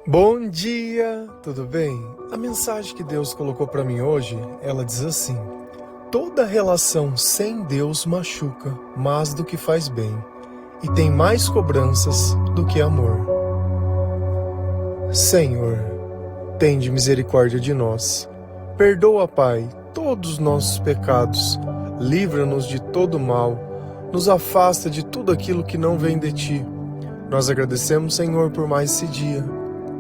Bom dia, tudo bem? A mensagem que Deus colocou para mim hoje, ela diz assim: toda relação sem Deus machuca mais do que faz bem, e tem mais cobranças do que amor. Senhor, tende misericórdia de nós. Perdoa, Pai, todos os nossos pecados. Livra-nos de todo mal. Nos afasta de tudo aquilo que não vem de Ti. Nós agradecemos, Senhor, por mais esse dia,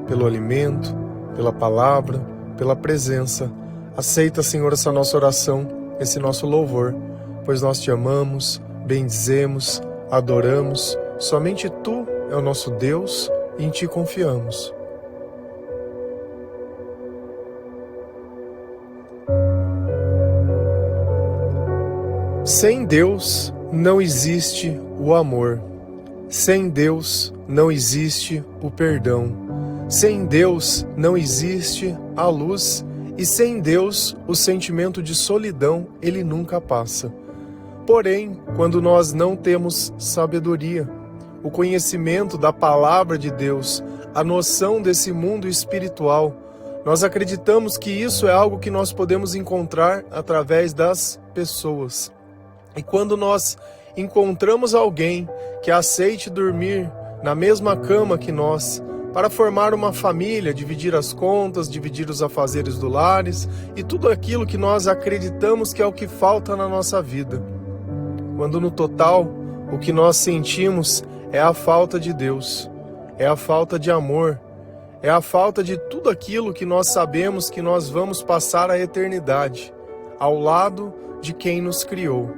pelo alimento, pela palavra, pela presença. Aceita, Senhor, essa nossa oração, esse nosso louvor, pois nós Te amamos, bendizemos, adoramos. Somente Tu é o nosso Deus e em Ti confiamos. Sem Deus não existe o amor. Sem Deus não existe o perdão. Sem Deus não existe a luz. E sem Deus o sentimento de solidão, ele nunca passa. Porém, quando nós não temos sabedoria, o conhecimento da palavra de Deus, a noção desse mundo espiritual, nós acreditamos que isso é algo que nós podemos encontrar através das pessoas. E quando nós encontramos alguém que aceite dormir na mesma cama que nós, para formar uma família, dividir as contas, dividir os afazeres do lares e tudo aquilo que nós acreditamos que é o que falta na nossa vida. Quando no total, o que nós sentimos é a falta de Deus, é a falta de amor, é a falta de tudo aquilo que nós sabemos que nós vamos passar a eternidade, ao lado de quem nos criou.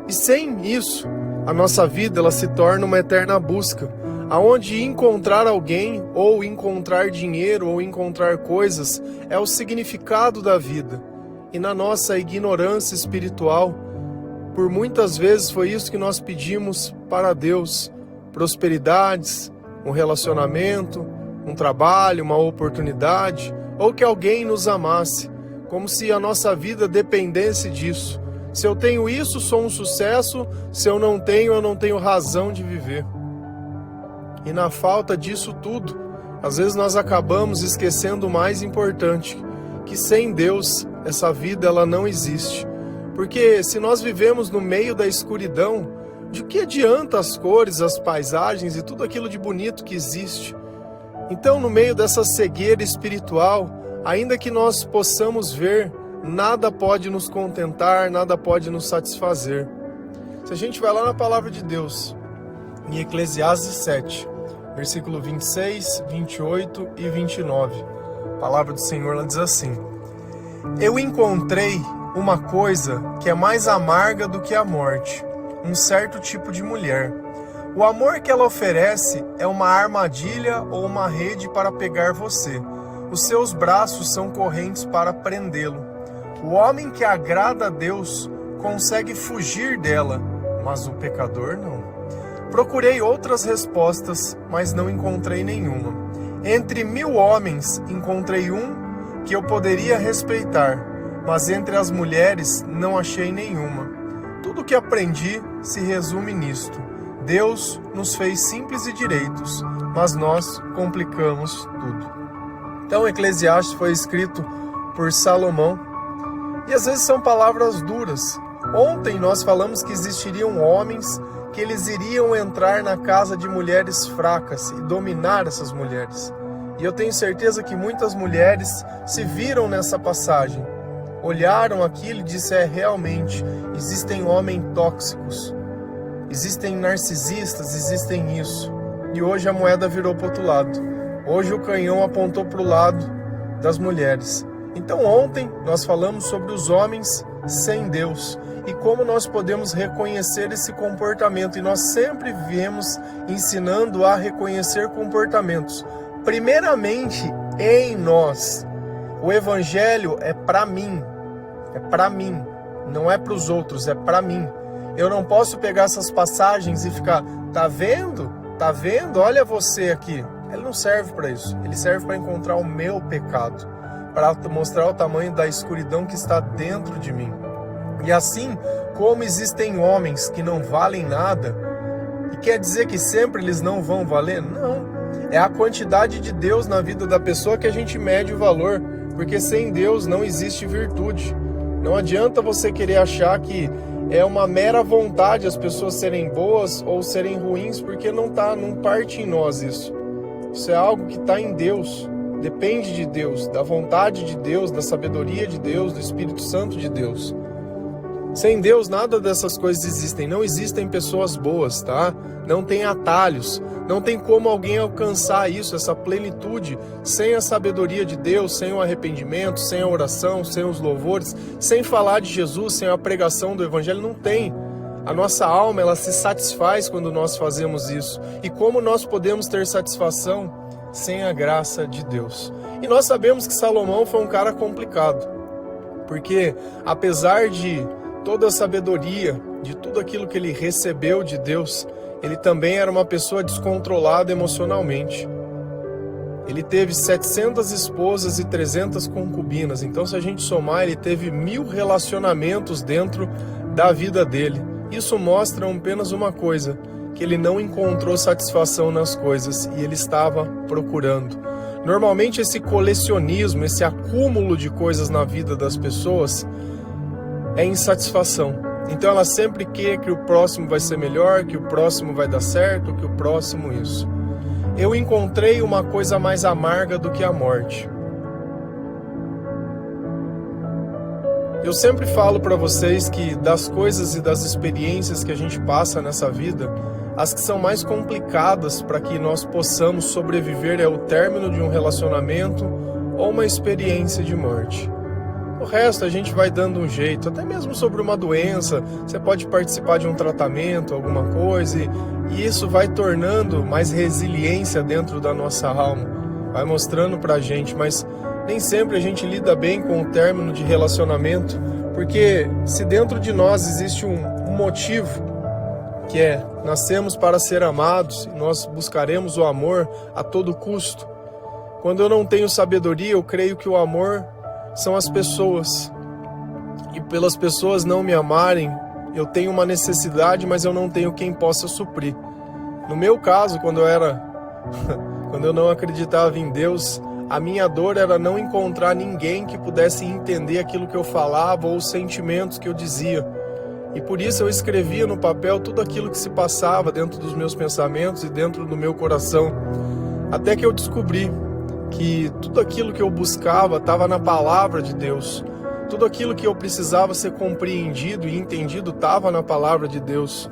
E sem isso, a nossa vida ela se torna uma eterna busca, aonde encontrar alguém, ou encontrar dinheiro, ou encontrar coisas, é o significado da vida. E na nossa ignorância espiritual, por muitas vezes foi isso que nós pedimos para Deus: prosperidades, um relacionamento, um trabalho, uma oportunidade, ou que alguém nos amasse, como se a nossa vida dependesse disso. Se eu tenho isso, sou um sucesso. Se eu não tenho razão de viver. E na falta disso tudo, às vezes nós acabamos esquecendo o mais importante, que sem Deus, essa vida ela não existe. Porque se nós vivemos no meio da escuridão, de que adianta as cores, as paisagens e tudo aquilo de bonito que existe? Então, no meio dessa cegueira espiritual, ainda que nós possamos ver, nada pode nos contentar, nada pode nos satisfazer. Se a gente vai lá na palavra de Deus, em Eclesiastes 7, versículo 26, 28 e 29, a palavra do Senhor ela diz assim: eu encontrei uma coisa que é mais amarga do que a morte, um certo tipo de mulher. O amor que ela oferece é uma armadilha ou uma rede para pegar você. Os seus braços são correntes para prendê-lo. O homem que agrada a Deus consegue fugir dela, mas o pecador não. Procurei outras respostas, mas não encontrei nenhuma. Entre 1000 homens encontrei um que eu poderia respeitar, mas entre as mulheres não achei nenhuma. Tudo que aprendi se resume nisto: Deus nos fez simples e direitos, mas nós complicamos tudo. Então, Eclesiastes foi escrito por Salomão. E às vezes são palavras duras. Ontem nós falamos que existiriam homens que eles iriam entrar na casa de mulheres fracas e dominar essas mulheres. E eu tenho certeza que muitas mulheres se viram nessa passagem. Olharam aquilo e disseram: realmente, existem homens tóxicos, existem narcisistas, existem isso. E hoje a moeda virou para o outro lado. Hoje o canhão apontou para o lado das mulheres. Então ontem nós falamos sobre os homens sem Deus e como nós podemos reconhecer esse comportamento. E nós sempre viemos ensinando a reconhecer comportamentos, primeiramente em nós. O evangelho é para mim, não é para os outros, é para mim. Eu não posso pegar essas passagens e ficar: tá vendo? Olha você aqui. Ele não serve para isso, ele serve para encontrar o meu pecado, para mostrar o tamanho da escuridão que está dentro de mim. E assim como existem homens que não valem nada, E quer dizer que sempre eles não vão valer? Não. É a quantidade de Deus na vida da pessoa que a gente mede o valor, porque sem Deus não existe virtude. Não adianta você querer achar que é uma mera vontade as pessoas serem boas ou serem ruins, porque não parte em nós isso. Isso é algo que está em Deus, depende de Deus, da vontade de Deus, da sabedoria de Deus, do Espírito Santo de Deus. Sem Deus, nada dessas coisas existem. Não existem pessoas boas, tá? Não tem atalhos. Não tem como alguém alcançar isso, essa plenitude, sem a sabedoria de Deus, sem o arrependimento, sem a oração, sem os louvores, sem falar de Jesus, sem a pregação do Evangelho. Não tem. A nossa alma, ela se satisfaz quando nós fazemos isso. E como nós podemos ter satisfação sem a graça de Deus? E nós sabemos que Salomão foi um cara complicado. Porque, apesar de toda a sabedoria, de tudo aquilo que ele recebeu de Deus, ele também era uma pessoa descontrolada emocionalmente. Ele teve 700 esposas e 300 concubinas. Então, se a gente somar, ele teve 1000 relacionamentos dentro da vida dele. Isso mostra apenas uma coisa, que ele não encontrou satisfação nas coisas e ele estava procurando. Normalmente esse colecionismo, esse acúmulo de coisas na vida das pessoas é insatisfação. Então ela sempre quer que o próximo vai ser melhor, que o próximo vai dar certo, que o próximo isso. Eu encontrei uma coisa mais amarga do que a morte. Eu sempre falo para vocês que das coisas e das experiências que a gente passa nessa vida, as que são mais complicadas para que nós possamos sobreviver é o término de um relacionamento ou uma experiência de morte. O resto a gente vai dando um jeito, até mesmo sobre uma doença, você pode participar de um tratamento, alguma coisa, e isso vai tornando mais resiliência dentro da nossa alma, vai mostrando pra gente, mas nem sempre a gente lida bem com o término de relacionamento, porque se dentro de nós existe um motivo, que é, nascemos para ser amados, e nós buscaremos o amor a todo custo. Quando eu não tenho sabedoria, eu creio que o amor são as pessoas, e pelas pessoas não me amarem, eu tenho uma necessidade, mas eu não tenho quem possa suprir. No meu caso, quando eu não acreditava em Deus, a minha dor era não encontrar ninguém que pudesse entender aquilo que eu falava ou os sentimentos que eu dizia. E por isso eu escrevia no papel tudo aquilo que se passava dentro dos meus pensamentos e dentro do meu coração, até que eu descobri que tudo aquilo que eu buscava estava na palavra de Deus. Tudo aquilo que eu precisava ser compreendido e entendido estava na palavra de Deus.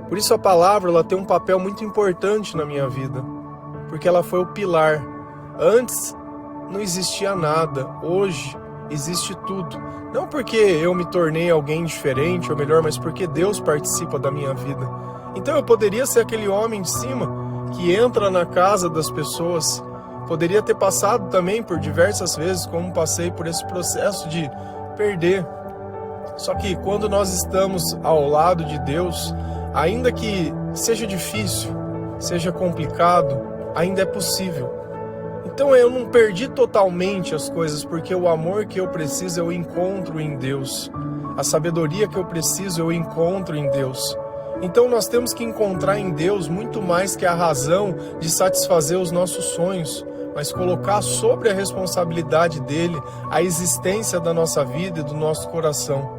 Por isso a palavra ela tem um papel muito importante na minha vida, porque ela foi o pilar. Antes não existia nada, hoje existe tudo. Não porque eu me tornei alguém diferente ou melhor, mas porque Deus participa da minha vida. Então eu poderia ser aquele homem de cima que entra na casa das pessoas. Poderia ter passado também por diversas vezes, como passei por esse processo de perder. Só que quando nós estamos ao lado de Deus, ainda que seja difícil, seja complicado, ainda é possível. Então eu não perdi totalmente as coisas, porque o amor que eu preciso eu encontro em Deus. A sabedoria que eu preciso eu encontro em Deus. Então nós temos que encontrar em Deus muito mais que a razão de satisfazer os nossos sonhos, mas colocar sobre a responsabilidade dele a existência da nossa vida e do nosso coração.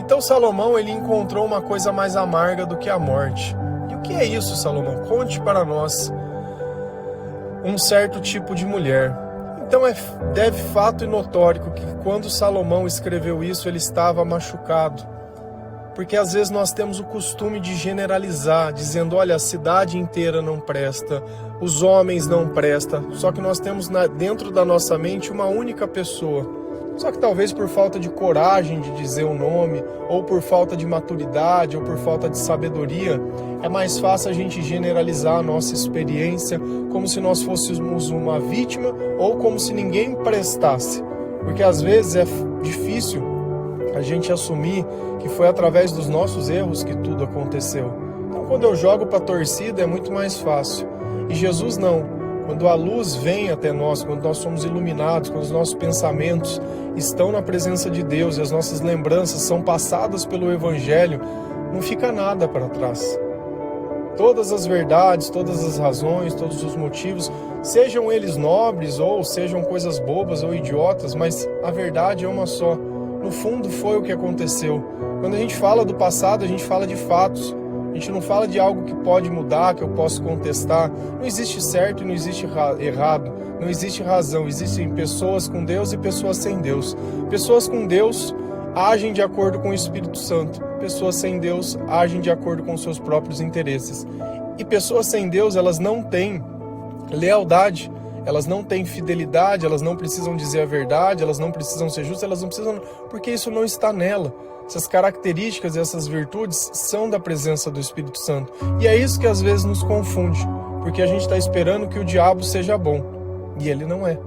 Então Salomão ele encontrou uma coisa mais amarga do que a morte. E o que é isso, Salomão? Conte para nós. Um certo tipo de mulher. Então é fato e notório que quando Salomão escreveu isso, ele estava machucado. Porque às vezes nós temos o costume de generalizar, dizendo, olha, a cidade inteira não presta, os homens não prestam, só que nós temos dentro da nossa mente uma única pessoa. Só que talvez por falta de coragem de dizer o nome, ou por falta de maturidade, ou por falta de sabedoria, é mais fácil a gente generalizar a nossa experiência como se nós fôssemos uma vítima ou como se ninguém prestasse. Porque às vezes é difícil a gente assumir que foi através dos nossos erros que tudo aconteceu. Então quando eu jogo para a torcida é muito mais fácil. E Jesus não. Quando a luz vem até nós, quando nós somos iluminados, quando os nossos pensamentos estão na presença de Deus e as nossas lembranças são passadas pelo Evangelho, não fica nada para trás. todas as verdades, todas as razões, todos os motivos, sejam eles nobres ou sejam coisas bobas ou idiotas, mas a verdade é uma só. No fundo foi o que aconteceu. Quando a gente fala do passado, a gente fala de fatos. A gente não fala de algo que pode mudar, que eu posso contestar. Não existe certo e não existe errado. Não existe razão. Existem pessoas com Deus e pessoas sem Deus. Pessoas com Deus agem de acordo com o Espírito Santo. Pessoas sem Deus agem de acordo com os seus próprios interesses. E pessoas sem Deus, elas não têm lealdade, elas não têm fidelidade, elas não precisam dizer a verdade, elas não precisam ser justas, elas não precisam, porque isso não está nela. Essas características e essas virtudes são da presença do Espírito Santo. E é isso que às vezes nos confunde, porque a gente está esperando que o diabo seja bom, e ele não é.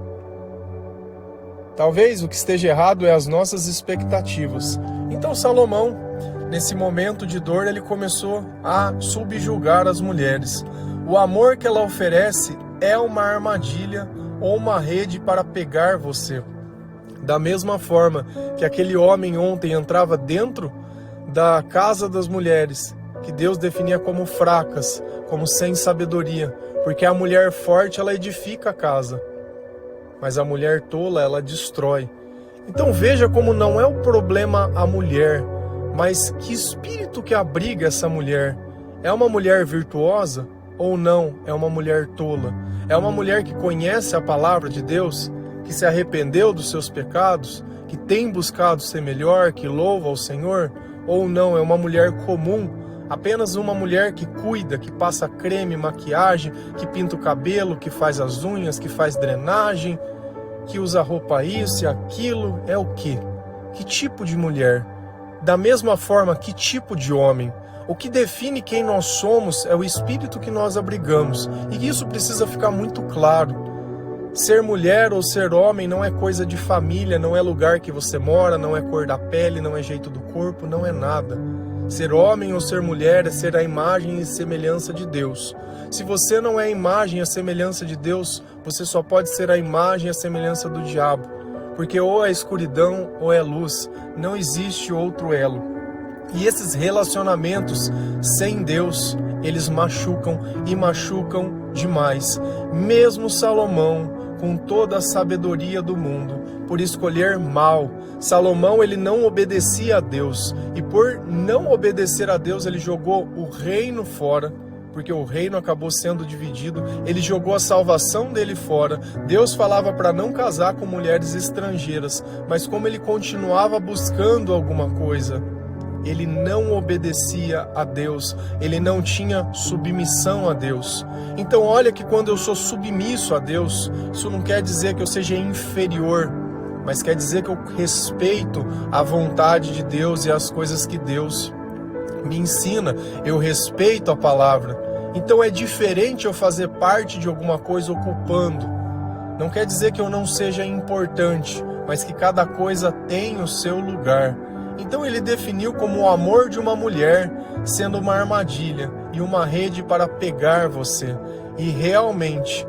Talvez o que esteja errado é as nossas expectativas. Então Salomão, nesse momento de dor, ele começou a subjugar as mulheres. O amor que ela oferece é uma armadilha ou uma rede para pegar você. Da mesma forma que aquele homem ontem entrava dentro da casa das mulheres, que Deus definia como fracas, como sem sabedoria, porque a mulher forte, ela edifica a casa, mas a mulher tola, ela destrói. Então veja como não é o problema a mulher, mas que espírito que abriga essa mulher. É uma mulher virtuosa ou não? É uma mulher tola? É uma mulher que conhece a palavra de Deus, que se arrependeu dos seus pecados, que tem buscado ser melhor, que louva ao Senhor? Ou não? É uma mulher comum, apenas uma mulher que cuida, que passa creme, maquiagem, que pinta o cabelo, que faz as unhas, que faz drenagem, que usa roupa isso e aquilo. É o quê? Que tipo de mulher? Da mesma forma, que tipo de homem? O que define quem nós somos é o espírito que nós abrigamos. E isso precisa ficar muito claro. Ser mulher ou ser homem não é coisa de família, não é lugar que você mora, não é cor da pele, não é jeito do corpo, não é nada. Ser homem ou ser mulher é ser a imagem e semelhança de Deus. Se você não é a imagem e a semelhança de Deus, você só pode ser a imagem e a semelhança do diabo. Porque ou é escuridão ou é luz, não existe outro elo. E esses relacionamentos sem Deus, eles machucam e machucam demais. Mesmo Salomão, com toda a sabedoria do mundo, por escolher mal, Salomão, ele não obedecia a Deus. E por não obedecer a Deus, ele jogou o reino fora, porque o reino acabou sendo dividido. Ele jogou a salvação dele fora. Deus falava para não casar com mulheres estrangeiras, mas como ele continuava buscando alguma coisa, ele não obedecia a Deus, ele não tinha submissão a Deus. Então olha que quando eu sou submisso a Deus, isso não quer dizer que eu seja inferior, mas quer dizer que eu respeito a vontade de Deus e as coisas que Deus me ensina. Eu respeito a palavra. Então é diferente eu fazer parte de alguma coisa ocupando. Não quer dizer que eu não seja importante, mas que cada coisa tem o seu lugar. Então ele definiu como o amor de uma mulher sendo uma armadilha e uma rede para pegar você. E realmente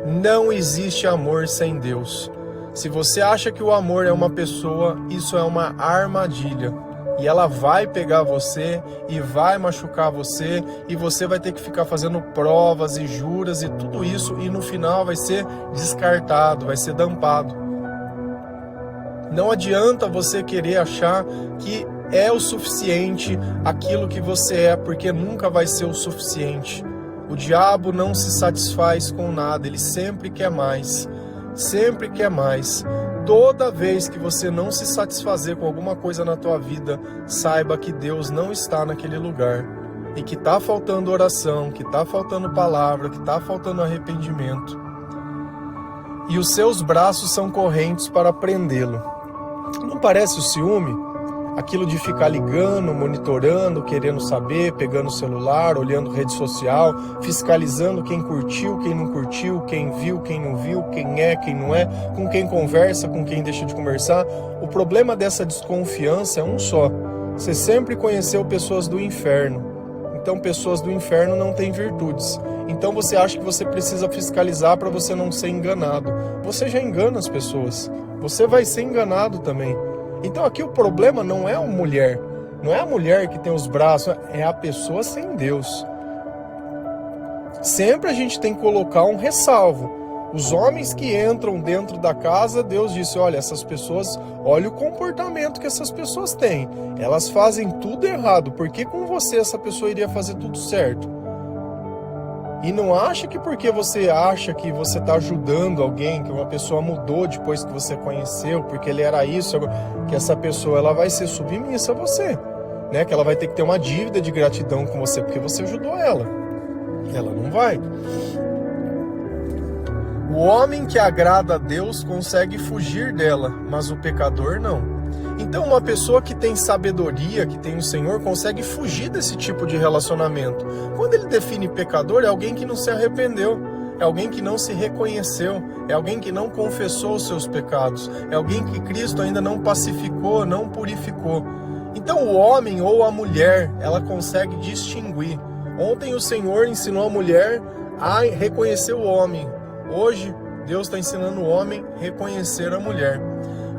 não existe amor sem Deus. Se você acha que o amor é uma pessoa, isso é uma armadilha. E ela vai pegar você e vai machucar você, e você vai ter que ficar fazendo provas e juras e tudo isso, e no final vai ser descartado, vai ser dampado. Não adianta você querer achar que é o suficiente aquilo que você é, porque nunca vai ser o suficiente. O diabo não se satisfaz com nada, ele sempre quer mais, sempre quer mais. Toda vez que você não se satisfazer com alguma coisa na tua vida, saiba que Deus não está naquele lugar, e que está faltando oração, que está faltando palavra, que está faltando arrependimento. E os seus braços são correntes para prendê-lo. Não parece o ciúme? Aquilo de ficar ligando, monitorando, querendo saber, pegando o celular, olhando rede social, fiscalizando quem curtiu, quem não curtiu, quem viu, quem não viu, quem é, quem não é, com quem conversa, com quem deixa de conversar. O problema dessa desconfiança é um só. Você sempre conheceu pessoas do inferno. Então pessoas do inferno não têm virtudes. Então você acha que você precisa fiscalizar para você não ser enganado. Você já engana as pessoas. Você vai ser enganado também. Então aqui o problema não é a mulher. Não é a mulher que tem os braços, é a pessoa sem Deus. sempre a gente tem que colocar um ressalvo. Os homens que entram dentro da casa, Deus disse, olha, essas pessoas, olha o comportamento que essas pessoas têm. Elas fazem tudo errado. Por que com você essa pessoa iria fazer tudo certo? E não acha que porque você acha que você está ajudando alguém, que uma pessoa mudou depois que você conheceu, porque ele era isso, que essa pessoa ela vai ser submissa a você, né? Que ela vai ter que ter uma dívida de gratidão com você porque você ajudou ela. Ela não vai. O homem que agrada a Deus consegue fugir dela, mas o pecador não. Então uma pessoa que tem sabedoria, que tem o Senhor, consegue fugir desse tipo de relacionamento. Quando ele define pecador, é alguém que não se arrependeu, é alguém que não se reconheceu, é alguém que não confessou os seus pecados, é alguém que Cristo ainda não pacificou, não purificou. Então o homem ou a mulher, ela consegue distinguir. Ontem o Senhor ensinou a mulher a reconhecer o homem. Hoje, Deus está ensinando o homem a reconhecer a mulher.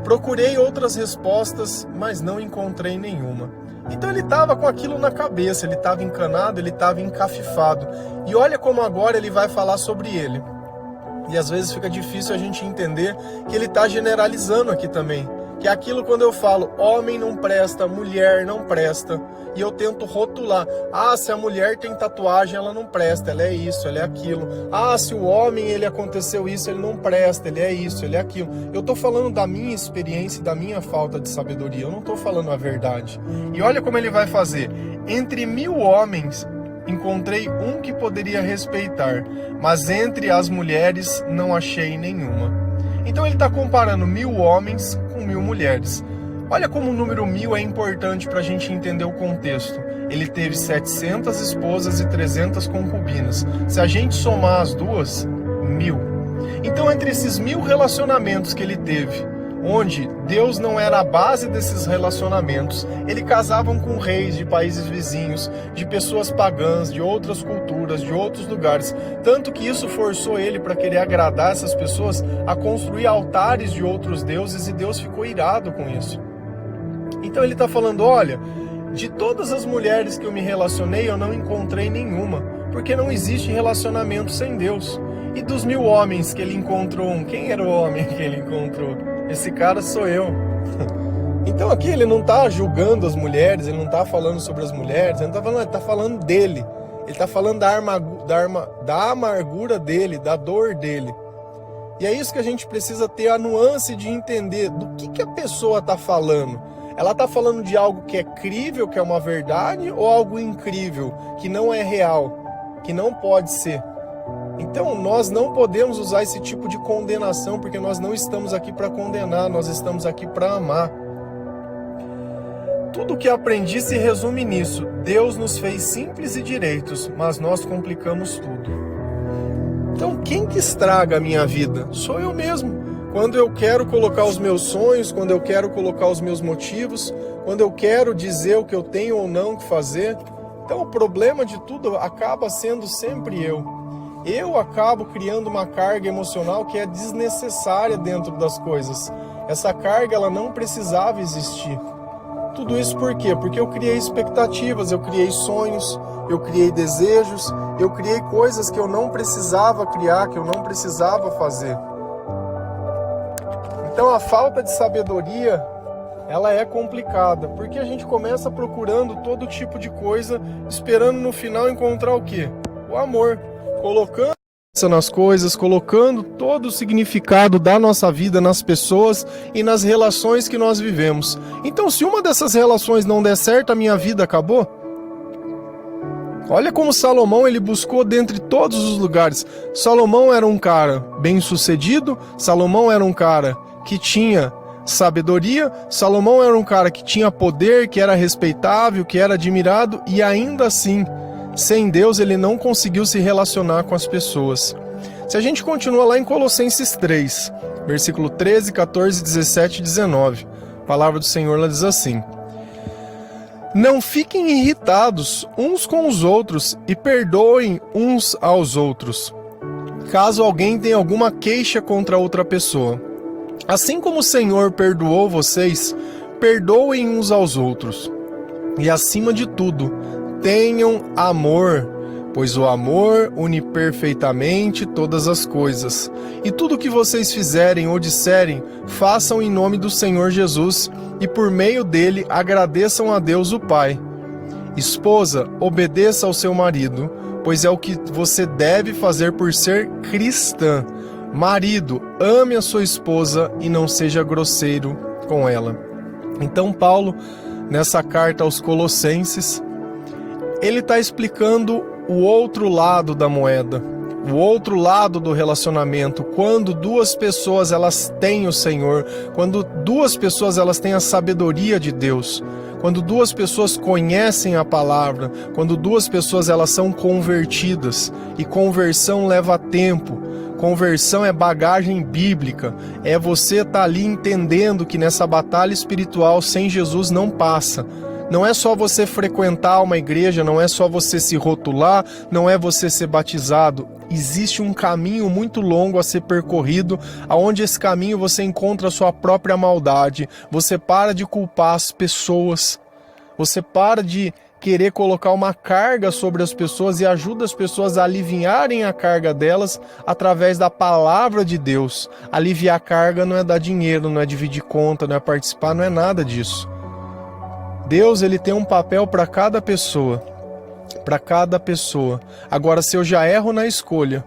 Procurei outras respostas, mas não encontrei nenhuma. Então ele estava com aquilo na cabeça, ele estava encanado, ele estava encafifado. E olha como agora ele vai falar sobre ele. E às vezes fica difícil a gente entender que ele está generalizando aqui também. Que é aquilo quando eu falo, homem não presta, mulher não presta, e eu tento rotular. Ah, se a mulher tem tatuagem, ela não presta, ela é isso, ela é aquilo. Ah, se o homem, ele aconteceu isso, ele não presta, ele é isso, ele é aquilo. Eu tô falando da minha experiência e da minha falta de sabedoria, eu não tô falando a verdade. E olha como ele vai fazer. Entre 1000 homens, encontrei um que poderia respeitar, mas entre as mulheres não achei nenhuma. Então ele está comparando 1000 homens com 1000 mulheres. Olha como o número 1000 é importante para a gente entender o contexto. Ele teve 700 esposas e 300 concubinas. Se a gente somar as duas, 1000. Então entre esses 1000 relacionamentos que ele teve, onde Deus não era a base desses relacionamentos, ele casavam com reis de países vizinhos, de pessoas pagãs, de outras culturas, de outros lugares, tanto que isso forçou ele para querer agradar essas pessoas a construir altares de outros deuses, e Deus ficou irado com isso. Então ele está falando, olha, de todas as mulheres que eu me relacionei, eu não encontrei nenhuma, porque não existe relacionamento sem Deus. E dos 1000 homens que ele encontrou, quem era o homem que ele encontrou? Esse cara sou eu. Então aqui ele não está julgando as mulheres, ele não está falando sobre as mulheres, ele está falando dele. Ele está falando da amargura dele, da dor dele. E é isso que a gente precisa ter a nuance de entender do que a pessoa está falando. Ela está falando de algo que é crível, que é uma verdade, ou algo incrível, que não é real, que não pode ser. Então nós não podemos usar esse tipo de condenação, porque nós não estamos aqui para condenar, nós estamos aqui para amar. Tudo o que aprendi se resume nisso. Deus nos fez simples e direitos, mas nós complicamos tudo. Então quem que estraga a minha vida? Sou eu mesmo. Quando eu quero colocar os meus sonhos, quando eu quero colocar os meus motivos, quando eu quero dizer o que eu tenho ou não que fazer. Então o problema de tudo acaba sendo sempre eu. Eu acabo criando uma carga emocional que é desnecessária dentro das coisas. Essa carga ela não precisava existir. Tudo isso por quê? Porque eu criei expectativas, eu criei sonhos, eu criei desejos, eu criei coisas que eu não precisava criar, que eu não precisava fazer. Então a falta de sabedoria, ela é complicada, porque a gente começa procurando todo tipo de coisa, esperando no final encontrar o quê? O amor. Colocando nas coisas, colocando todo o significado da nossa vida nas pessoas e nas relações que nós vivemos. Então, se uma dessas relações não der certo, a minha vida acabou? Olha como Salomão ele buscou dentre todos os lugares. Salomão era um cara bem-sucedido, Salomão era um cara que tinha sabedoria, Salomão era um cara que tinha poder, que era respeitável, que era admirado, e ainda assim, sem Deus, ele não conseguiu se relacionar com as pessoas. Se a gente continua lá em Colossenses 3, versículo 13, 14, 17 e 19, a palavra do Senhor ela diz assim: não fiquem irritados uns com os outros e perdoem uns aos outros, caso alguém tenha alguma queixa contra outra pessoa. Assim como o Senhor perdoou vocês, perdoem uns aos outros. E acima de tudo, tenham amor, pois o amor une perfeitamente todas as coisas. E tudo o que vocês fizerem ou disserem, façam em nome do Senhor Jesus, e por meio dele agradeçam a Deus o Pai. Esposa, obedeça ao seu marido, pois é o que você deve fazer por ser cristã. Marido, ame a sua esposa e não seja grosseiro com ela. Então Paulo, nessa carta aos Colossenses, ele está explicando o outro lado da moeda, o outro lado do relacionamento, quando duas pessoas elas têm o Senhor, quando duas pessoas elas têm a sabedoria de Deus, quando duas pessoas conhecem a palavra, quando duas pessoas elas são convertidas, e conversão leva tempo. Conversão é bagagem bíblica, é você estar ali entendendo que nessa batalha espiritual sem Jesus não passa. Não é só você frequentar uma igreja, não é só você se rotular, não é você ser batizado. Existe um caminho muito longo a ser percorrido, aonde esse caminho você encontra a sua própria maldade. Você para de culpar as pessoas, você para de querer colocar uma carga sobre as pessoas e ajuda as pessoas a aliviarem a carga delas através da palavra de Deus. Aliviar a carga não é dar dinheiro, não é dividir conta, não é participar, não é nada disso. Deus, ele tem um papel para cada pessoa, para cada pessoa. Agora, se eu já erro na escolha,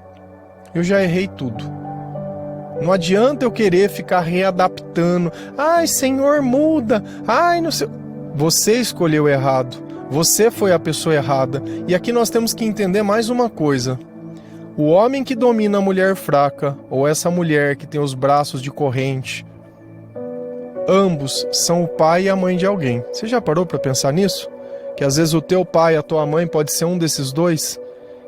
eu já errei tudo. Não adianta eu querer ficar readaptando. Ai, Senhor, muda. Ai, não sei. Você escolheu errado. Você foi a pessoa errada. E aqui nós temos que entender mais uma coisa. O homem que domina a mulher fraca, ou essa mulher que tem os braços de corrente, ambos são o pai e a mãe de alguém. Você já parou para pensar nisso? Que às vezes o teu pai e a tua mãe pode ser um desses dois,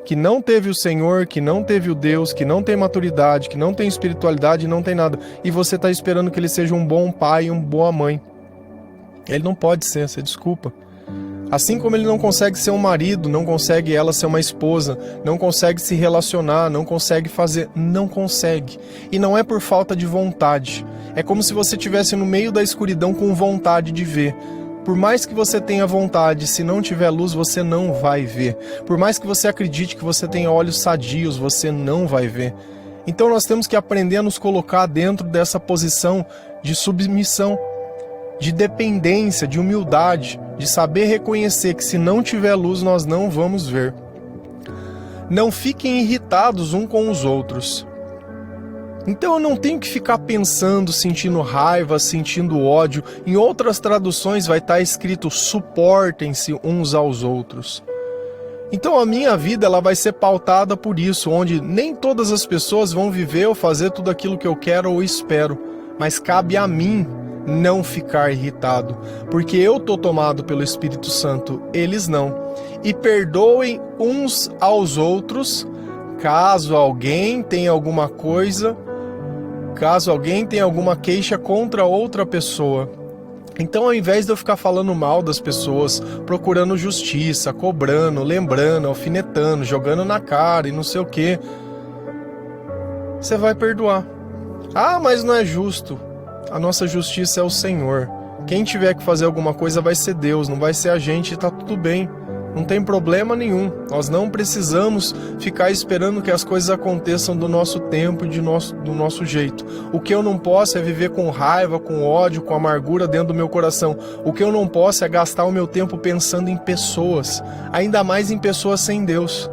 que não teve o Senhor, que não teve o Deus, que não tem maturidade, que não tem espiritualidade, não tem nada. E você está esperando que ele seja um bom pai e uma boa mãe. Ele não pode ser, você desculpa. Assim como ele não consegue ser um marido, não consegue ela ser uma esposa, não consegue se relacionar, não consegue fazer, não consegue. E não é por falta de vontade. É como se você estivesse no meio da escuridão com vontade de ver. Por mais que você tenha vontade, se não tiver luz, você não vai ver. Por mais que você acredite que você tenha olhos sadios, você não vai ver. Então nós temos que aprender a nos colocar dentro dessa posição de submissão, de dependência, de humildade, de saber reconhecer que se não tiver luz nós não vamos ver. Não fiquem irritados uns com os outros. Então eu não tenho que ficar pensando, sentindo raiva, sentindo ódio. Em outras traduções vai estar escrito: suportem-se uns aos outros. Então a minha vida ela vai ser pautada por isso, onde nem todas as pessoas vão viver ou fazer tudo aquilo que eu quero ou espero, mas cabe a mim não ficar irritado, porque eu tô tomado pelo Espírito Santo, eles não. E perdoem uns aos outros, caso alguém tenha alguma coisa, caso alguém tenha alguma queixa contra outra pessoa. Então, ao invés de eu ficar falando mal das pessoas, procurando justiça, cobrando, lembrando, alfinetando, jogando na cara e não sei o que, você vai perdoar. Ah, mas não é justo. A nossa justiça é o Senhor. Quem tiver que fazer alguma coisa vai ser Deus, não vai ser a gente, e tá tudo bem. Não tem problema nenhum. Nós não precisamos ficar esperando que as coisas aconteçam do nosso tempo e do nosso jeito. O que eu não posso é viver com raiva, com ódio, com amargura dentro do meu coração. O que eu não posso é gastar o meu tempo pensando em pessoas, ainda mais em pessoas sem Deus.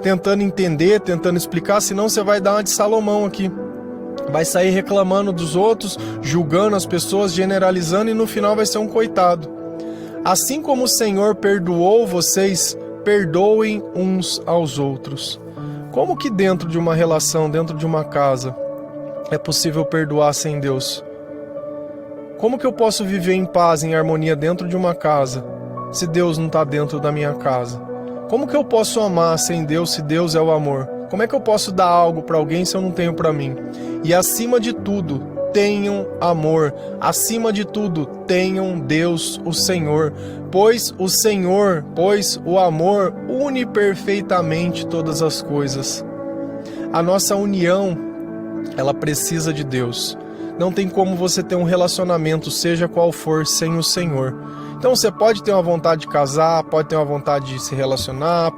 Tentando entender, tentando explicar, senão você vai dar uma de Salomão aqui. Vai sair reclamando dos outros, julgando as pessoas, generalizando e no final vai ser um coitado. Assim como o Senhor perdoou vocês, perdoem uns aos outros. Como que dentro de uma relação, dentro de uma casa, é possível perdoar sem Deus? Como que eu posso viver em paz, em harmonia dentro de uma casa, se Deus não está dentro da minha casa? Como que eu posso amar sem Deus, se Deus é o amor? Como é que eu posso dar algo para alguém se eu não tenho para mim? E acima de tudo, tenham amor. Acima de tudo, tenham Deus, o Senhor. Pois o amor une perfeitamente todas as coisas. A nossa união, ela precisa de Deus. Não tem como você ter um relacionamento, seja qual for, sem o Senhor. Então você pode ter uma vontade de casar, pode ter uma vontade de se relacionar,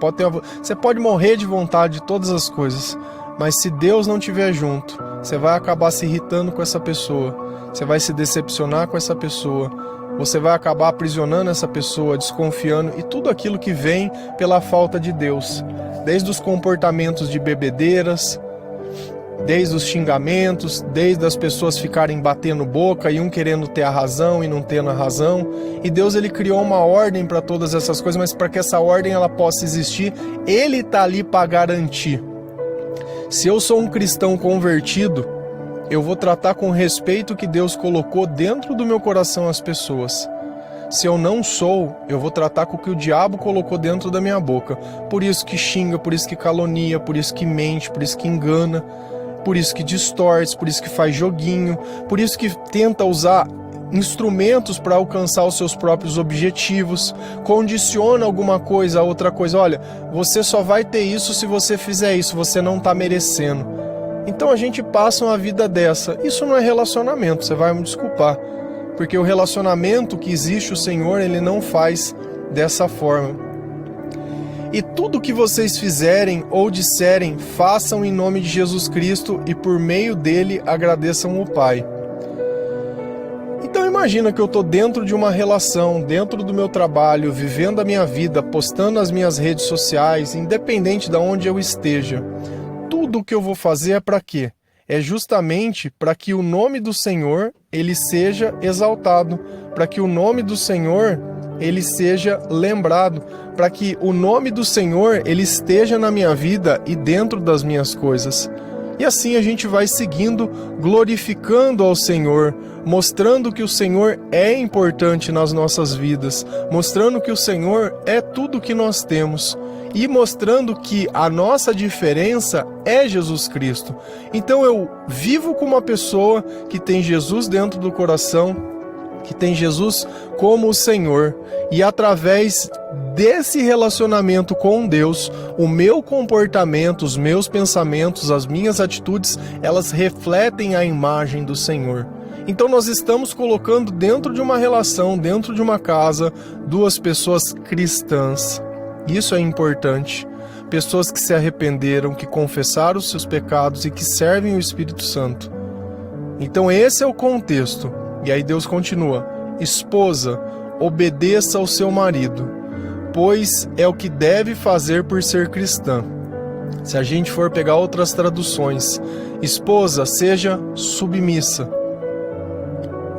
você pode morrer de vontade de todas as coisas, mas se Deus não estiver junto, você vai acabar se irritando com essa pessoa, você vai se decepcionar com essa pessoa, você vai acabar aprisionando essa pessoa, desconfiando, e tudo aquilo que vem pela falta de Deus, desde os comportamentos de bebedeiras, desde os xingamentos, desde as pessoas ficarem batendo boca e um querendo ter a razão e não tendo a razão. E Deus, ele criou uma ordem para todas essas coisas, mas para que essa ordem ela possa existir, ele está ali para garantir. Se eu sou um cristão convertido, eu vou tratar com o respeito que Deus colocou dentro do meu coração as pessoas. Se eu não sou, eu vou tratar com o que o diabo colocou dentro da minha boca. Por isso que xinga, por isso que calonia, por isso que mente, por isso que engana, por isso que distorce, por isso que faz joguinho, por isso que tenta usar instrumentos para alcançar os seus próprios objetivos, condiciona alguma coisa a outra coisa. Olha, você só vai ter isso se você fizer isso, você não está merecendo. Então a gente passa uma vida dessa. Isso não é relacionamento, você vai me desculpar, porque o relacionamento que existe o Senhor, ele não faz dessa forma. E tudo que vocês fizerem ou disserem, façam em nome de Jesus Cristo e por meio dele agradeçam o Pai. Então imagina que eu estou dentro de uma relação, dentro do meu trabalho, vivendo a minha vida, postando nas minhas redes sociais, independente de onde eu esteja. Tudo o que eu vou fazer é para quê? É justamente para que o nome do Senhor ele seja exaltado, para que o nome do Senhor ele seja lembrado, para que o nome do Senhor ele esteja na minha vida e dentro das minhas coisas. E assim a gente vai seguindo, glorificando ao Senhor, mostrando que o Senhor é importante nas nossas vidas, mostrando que o Senhor é tudo que nós temos e mostrando que a nossa diferença é Jesus Cristo. Então eu vivo com uma pessoa que tem Jesus dentro do coração, que tem Jesus como o Senhor, e através desse relacionamento com Deus, o meu comportamento, os meus pensamentos, as minhas atitudes, elas refletem a imagem do Senhor. Então nós estamos colocando dentro de uma relação, dentro de uma casa, duas pessoas cristãs. Isso é importante. Pessoas que se arrependeram, que confessaram os seus pecados e que servem o Espírito Santo. Então esse é o contexto. E aí Deus continua: esposa, obedeça ao seu marido, pois é o que deve fazer por ser cristã. Se a gente for pegar outras traduções, esposa, seja submissa.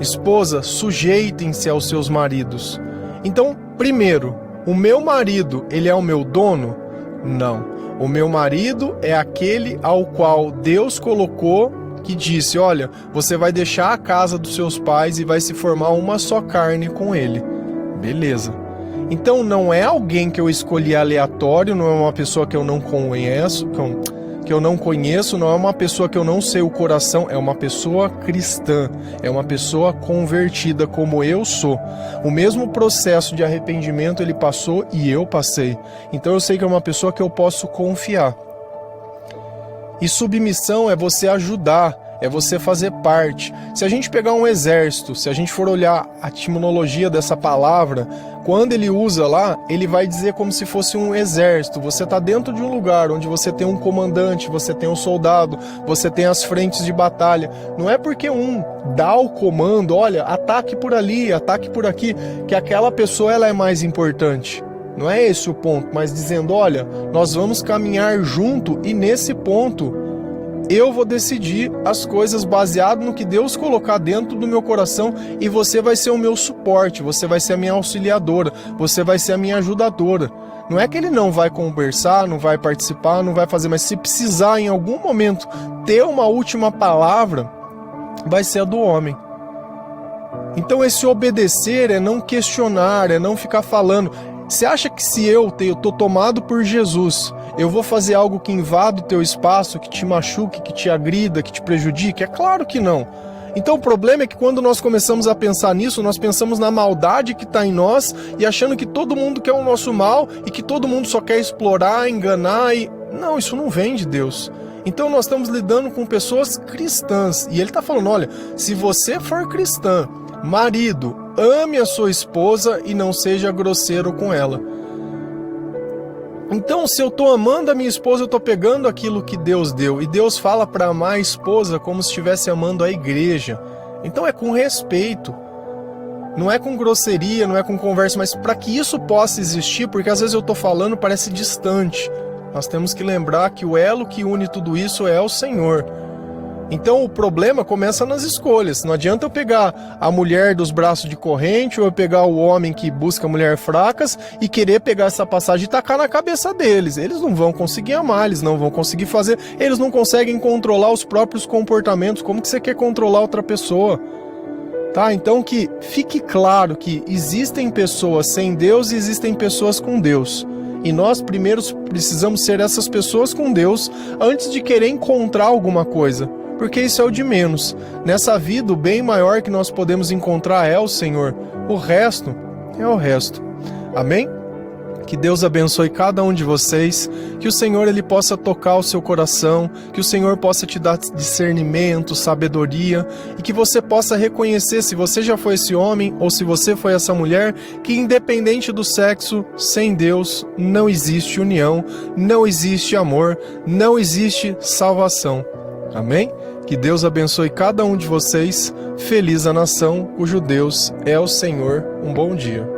Esposa, sujeitem-se aos seus maridos. Então, primeiro, o meu marido, ele é o meu dono? Não. O meu marido é aquele ao qual Deus colocou, que disse, olha, você vai deixar a casa dos seus pais e vai se formar uma só carne com ele. Beleza. Então não é alguém que eu escolhi aleatório, não é uma pessoa que eu não conheço, não é uma pessoa que eu não sei o coração, é uma pessoa cristã, é uma pessoa convertida como eu sou. O mesmo processo de arrependimento ele passou e eu passei. Então eu sei que é uma pessoa que eu posso confiar. E submissão é você ajudar, é você fazer parte. Se a gente pegar um exército, se a gente for olhar a etimologia dessa palavra, quando ele usa lá, ele vai dizer como se fosse um exército. Você está dentro de um lugar onde você tem um comandante, você tem um soldado, você tem as frentes de batalha. Não é porque um dá o comando, olha, ataque por ali, ataque por aqui, que aquela pessoa ela é mais importante. Não é esse o ponto, mas dizendo, olha, nós vamos caminhar junto e nesse ponto eu vou decidir as coisas baseado no que Deus colocar dentro do meu coração e você vai ser o meu suporte, você vai ser a minha auxiliadora, você vai ser a minha ajudadora. Não é que ele não vai conversar, não vai participar, não vai fazer, mas se precisar em algum momento ter uma última palavra, vai ser a do homem. Então esse obedecer é não questionar, é não ficar falando. Você acha que se eu tô tomado por Jesus, eu vou fazer algo que invada o teu espaço, que te machuque, que te agrida, que te prejudique? É claro que não. Então o problema é que quando nós começamos a pensar nisso, nós pensamos na maldade que está em nós e achando que todo mundo quer o nosso mal e que todo mundo só quer explorar, enganar e... Não, isso não vem de Deus. Então nós estamos lidando com pessoas cristãs e ele está falando, olha, se você for cristã, marido, ame a sua esposa e não seja grosseiro com ela. Então, se eu estou amando a minha esposa, eu estou pegando aquilo que Deus deu. E Deus fala para amar a esposa como se estivesse amando a igreja. Então é com respeito. Não é com grosseria, não é com conversa, mas para que isso possa existir, porque às vezes eu estou falando, parece distante. Nós temos que lembrar que o elo que une tudo isso é o Senhor. Então o problema começa nas escolhas. Não adianta eu pegar a mulher dos braços de corrente ou eu pegar o homem que busca mulheres fracas e querer pegar essa passagem e tacar na cabeça deles. Eles não vão conseguir amar, eles não vão conseguir fazer, eles não conseguem controlar os próprios comportamentos. Como que você quer controlar outra pessoa? Tá? Então que fique claro que existem pessoas sem Deus e existem pessoas com Deus. E nós primeiros precisamos ser essas pessoas com Deus antes de querer encontrar alguma coisa. Porque isso é o de menos. Nessa vida, o bem maior que nós podemos encontrar é o Senhor. O resto é o resto. Amém? Que Deus abençoe cada um de vocês, que o Senhor ele possa tocar o seu coração, que o Senhor possa te dar discernimento, sabedoria, e que você possa reconhecer se você já foi esse homem ou se você foi essa mulher, que independente do sexo, sem Deus não existe união, não existe amor, não existe salvação. Amém? Que Deus abençoe cada um de vocês. Feliz a nação cujo Deus é o Senhor. Um bom dia.